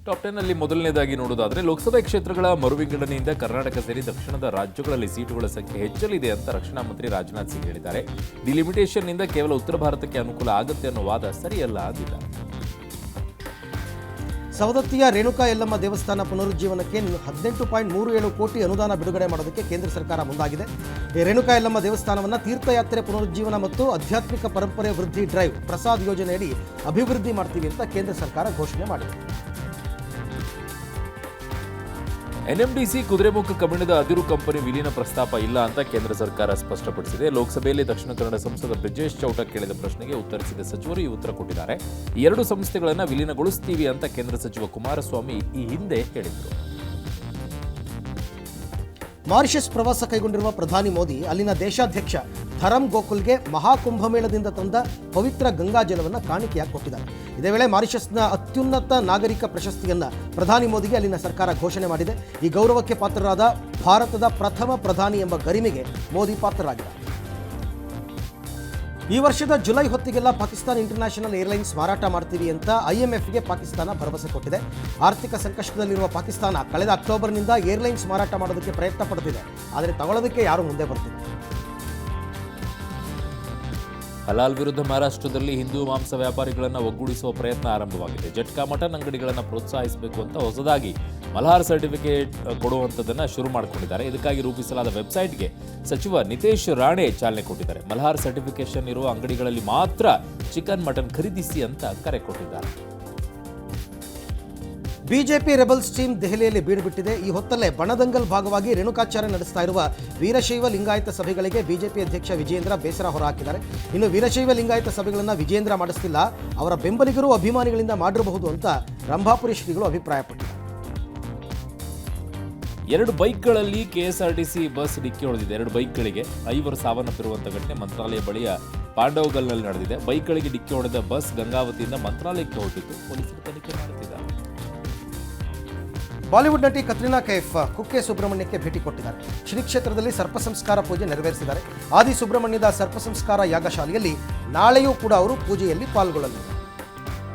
Top 10 ನಲ್ಲಿ ಮೊದಲನೇದಾಗಿ ನೋಡೋದಾದ್ರೆ ಲೋಕಸಭೆ ಕ್ಷೇತ್ರಗಳ ಮರುವಿಂಗಡಣೆಯಿಂದ ಕರ್ನಾಟಕ ಸೇರಿ ದಕ್ಷಿಣದ ರಾಜ್ಯಗಳಲ್ಲಿ ಸೀಟುಗಳ ಸಂಖ್ಯೆ ಹೆಚ್ಚಲಿದೆ ಅಂತ ರಕ್ಷಣಾ ಮಂತ್ರಿ ರಾಜನಾಥ್ ಸಿಂಗ್ ಹೇಳಿದ್ದಾರೆ. ಡಿಲಿಮಿಟೇಷನ್ ನಿಂದ ಕೇವಲ ಉತ್ತರ ಭಾರತಕ್ಕೆ ಅನುಕೂಲ ಆಗುತ್ತೆ ಅನ್ನೋ ವಾದ ಸರಿಯಲ್ಲ ಅಂದಿದ್ದಾರೆ. ಸವದತ್ತಿಯ ರೇಣುಕಾ ಯಲ್ಲಮ್ಮ ದೇವಸ್ಥಾನ ಪುನರುಜ್ಜೀವನಕ್ಕೆ 18.37 ಕೋಟಿ ಅನುದಾನ ಬಿಡುಗಡೆ ಮಾಡೋದಕ್ಕೆ ಕೇಂದ್ರ ಸರ್ಕಾರ ಮುಂದಾಗಿದೆ. ಈ ರೇಣುಕಾ ಯಲ್ಲಮ್ಮ ದೇವಸ್ಥಾನವನ್ನು ತೀರ್ಥಯಾತ್ರೆ ಪುನರುಜ್ಜೀವನ ಮತ್ತು ಆಧ್ಯಾತ್ಮಿಕ ಪರಂಪರೆ ವೃದ್ಧಿ ಡ್ರೈವ್ ಪ್ರಸಾದ್ ಯೋಜನೆಯಡಿ ಅಭಿವೃದ್ಧಿ ಮಾಡ್ತೀವಿ ಅಂತ ಕೇಂದ್ರ ಸರ್ಕಾರ ಘೋಷಣೆ ಮಾಡಿದೆ. ಎನ್ಎಂಡಿಸಿ ಕುದುರೆಮುಖ ಕಬ್ಬಿಣದ ಅದಿರು ಕಂಪನಿ ವಿಲೀನ ಪ್ರಸ್ತಾಪ ಇಲ್ಲ ಅಂತ ಕೇಂದ್ರ ಸರ್ಕಾರ ಸ್ಪಷ್ಟಪಡಿಸಿದೆ. ಲೋಕಸಭೆಯಲ್ಲಿ ದಕ್ಷಿಣ ಕನ್ನಡ ಸಂಸದ ಬ್ರಿಜೇಶ್ ಚೌಟ ಕೇಳಿದ ಪ್ರಶ್ನೆಗೆ ಉತ್ತರಿಸಿದ ಸಚಿವರು ಈ ಉತ್ತರ ಕೊಟ್ಟಿದ್ದಾರೆ. ಈ ಎರಡು ಸಂಸ್ಥೆಗಳನ್ನು ವಿಲೀನಗೊಳಿಸುತ್ತೀವಿ ಅಂತ ಕೇಂದ್ರ ಸಚಿವ ಕುಮಾರಸ್ವಾಮಿ ಈ ಹಿಂದೆ ಹೇಳಿದರು. ಮಾರಿಷಸ್ ಪ್ರವಾಸ ಕೈಗೊಂಡಿರುವ ಪ್ರಧಾನಿ ಮೋದಿ ಅಲ್ಲಿನ ದೇಶಾಧ್ಯಕ್ಷ ಧರಮ್ ಗೋಕುಲ್ಗೆ ಮಹಾಕುಂಭಮೇಳದಿಂದ ತಂದ ಪವಿತ್ರ ಗಂಗಾಜಲವನ್ನು ಕಾಣಿಕೆಯಾಗಿ ಕೊಟ್ಟಿದ್ದಾರೆ. ಇದೇ ವೇಳೆ ಮಾರಿಷಸ್ನ ಅತ್ಯುನ್ನತ ನಾಗರಿಕ ಪ್ರಶಸ್ತಿಯನ್ನು ಪ್ರಧಾನಿ ಮೋದಿಗೆ ಅಲ್ಲಿನ ಸರ್ಕಾರ ಘೋಷಣೆ ಮಾಡಿದೆ. ಈ ಗೌರವಕ್ಕೆ ಪಾತ್ರರಾದ ಭಾರತದ ಪ್ರಥಮ ಪ್ರಧಾನಿ ಎಂಬ ಗರಿಮೆಗೆ ಮೋದಿ ಪಾತ್ರರಾಗಿದ್ದಾರೆ. ಈ ವರ್ಷದ ಜುಲೈ ಹೊತ್ತಿಗೆಲ್ಲ ಪಾಕಿಸ್ತಾನ ಇಂಟರ್ನ್ಯಾಷನಲ್ ಏರ್ಲೈನ್ಸ್ ಮಾರಾಟ ಮಾಡ್ತೀವಿ ಅಂತ IMFಗೆ ಪಾಕಿಸ್ತಾನ ಭರವಸೆ ಕೊಟ್ಟಿದೆ. ಆರ್ಥಿಕ ಸಂಕಷ್ಟದಲ್ಲಿರುವ ಪಾಕಿಸ್ತಾನ ಕಳೆದ ಅಕ್ಟೋಬರ್ನಿಂದ ಏರ್ಲೈನ್ಸ್ ಮಾರಾಟ ಮಾಡೋದಕ್ಕೆ ಪ್ರಯತ್ನ ಪಡ್ತಿದೆ. ಆದರೆ ತಗೊಳ್ಳೋದಕ್ಕೆ ಯಾರು ಮುಂದೆ ಬರ್ತಿಲ್ಲ. ಹಲಾಲ್ ವಿರುದ್ಧ ಮಹಾರಾಷ್ಟ್ರದಲ್ಲಿ ಹಿಂದೂ ಮಾಂಸ ವ್ಯಾಪಾರಿಗಳನ್ನು ಒಗ್ಗೂಡಿಸುವ ಪ್ರಯತ್ನ ಆರಂಭವಾಗಿದೆ. ಜಟ್ಕಾ ಮಟನ್ ಅಂಗಡಿಗಳನ್ನು ಪ್ರೋತ್ಸಾಹಿಸಬೇಕು ಅಂತ ಹೊಸದಾಗಿ ಮಲ್ಹಾರ್ ಸರ್ಟಿಫಿಕೇಟ್ ಕೊಡುವಂಥದ್ದನ್ನು ಶುರು ಮಾಡಿಕೊಂಡಿದ್ದಾರೆ. ಇದಕ್ಕಾಗಿ ರೂಪಿಸಲಾದ ವೆಬ್ಸೈಟ್ಗೆ ಸಚಿವ ನಿತೇಶ್ ರಾಣೆ ಚಾಲನೆ ಕೊಟ್ಟಿದ್ದಾರೆ. ಮಲ್ಹಾರ್ ಸರ್ಟಿಫಿಕೇಶನ್ ಇರುವ ಅಂಗಡಿಗಳಲ್ಲಿ ಮಾತ್ರ ಚಿಕನ್ ಮಟನ್ ಖರೀದಿಸಿ ಅಂತ ಕರೆ ಕೊಟ್ಟಿದ್ದಾರೆ. ಬಿಜೆಪಿ ರೆಬಲ್ಸ್ ಟೀಮ್ ದೆಹಲಿಯಲ್ಲಿ ಬೀಡುಬಿಟ್ಟಿದೆ. ಈ ಹೊತ್ತಲ್ಲೇ ಬಣದಂಗಲ್ ಭಾಗವಾಗಿ ರೇಣುಕಾಚಾರ್ಯ ನಡೆಸ್ತಾ ಇರುವ ವೀರಶೈವ ಲಿಂಗಾಯತ ಸಭೆಗಳಿಗೆ ಬಿಜೆಪಿ ಅಧ್ಯಕ್ಷ ವಿಜಯೇಂದ್ರ ಬೇಸರ ಹೊರಹಾಕಿದ್ದಾರೆ. ಇನ್ನು ವೀರಶೈವ ಲಿಂಗಾಯತ ಸಭೆಗಳನ್ನು ವಿಜಯೇಂದ್ರ ಮಾಡಿಸ್ತಿಲ್ಲ, ಅವರ ಬೆಂಬಲಿಗರು ಅಭಿಮಾನಿಗಳಿಂದ ಮಾಡಿರಬಹುದು ಅಂತ ರಂಭಾಪುರಿ ಶ್ರೀಗಳು ಅಭಿಪ್ರಾಯಪಟ್ಟಿದ್ದಾರೆ. 2 ಬೈಕ್ಗಳಲ್ಲಿ ಕೆಎಸ್ಆರ್ಟಿಸಿ ಬಸ್ ಡಿಕ್ಕಿ ಹೊಡೆದಿದೆ. 2 ಬೈಕ್ಗಳಿಗೆ 5 ಸಾವನ್ನಪ್ಪಿರುವಂಥ ಘಟನೆ ಮಂತ್ರಾಲಯ ಬಳಿಯ ಪಾಂಡವಗಲ್ನಲ್ಲಿ ನಡೆದಿದೆ. ಬೈಕ್ಗಳಿಗೆ ಡಿಕ್ಕಿ ಹೊಡೆದ ಬಸ್ ಗಂಗಾವತಿಯಿಂದ ಮಂತ್ರಾಲಯಕ್ಕೆ ಹೊರಟಿದ್ದು ಪೊಲೀಸರು ತನಿಖೆ ಮಾಡುತ್ತಿದ್ದಾರೆ. ಬಾಲಿವುಡ್ ನಟಿ ಕತ್ರಿನಾ ಕೈಫ್ ಕುಕ್ಕೆ ಸುಬ್ರಹ್ಮಣ್ಯಕ್ಕೆ ಭೇಟಿ ಕೊಟ್ಟಿದ್ದಾರೆ. ಶ್ರೀ ಕ್ಷೇತ್ರದಲ್ಲಿ ಸರ್ಪ ಸಂಸ್ಕಾರ ಪೂಜೆ ನೆರವೇರಿಸಿದ್ದಾರೆ. ಆದಿ ಸುಬ್ರಹ್ಮಣ್ಯದ ಸರ್ಪ ಸಂಸ್ಕಾರ ಯಾಗಶಾಲೆಯಲ್ಲಿ ನಾಳೆಯೂ ಕೂಡ ಅವರು ಪೂಜೆಯಲ್ಲಿ ಪಾಲ್ಗೊಳ್ಳಲಿದ್ದಾರೆ.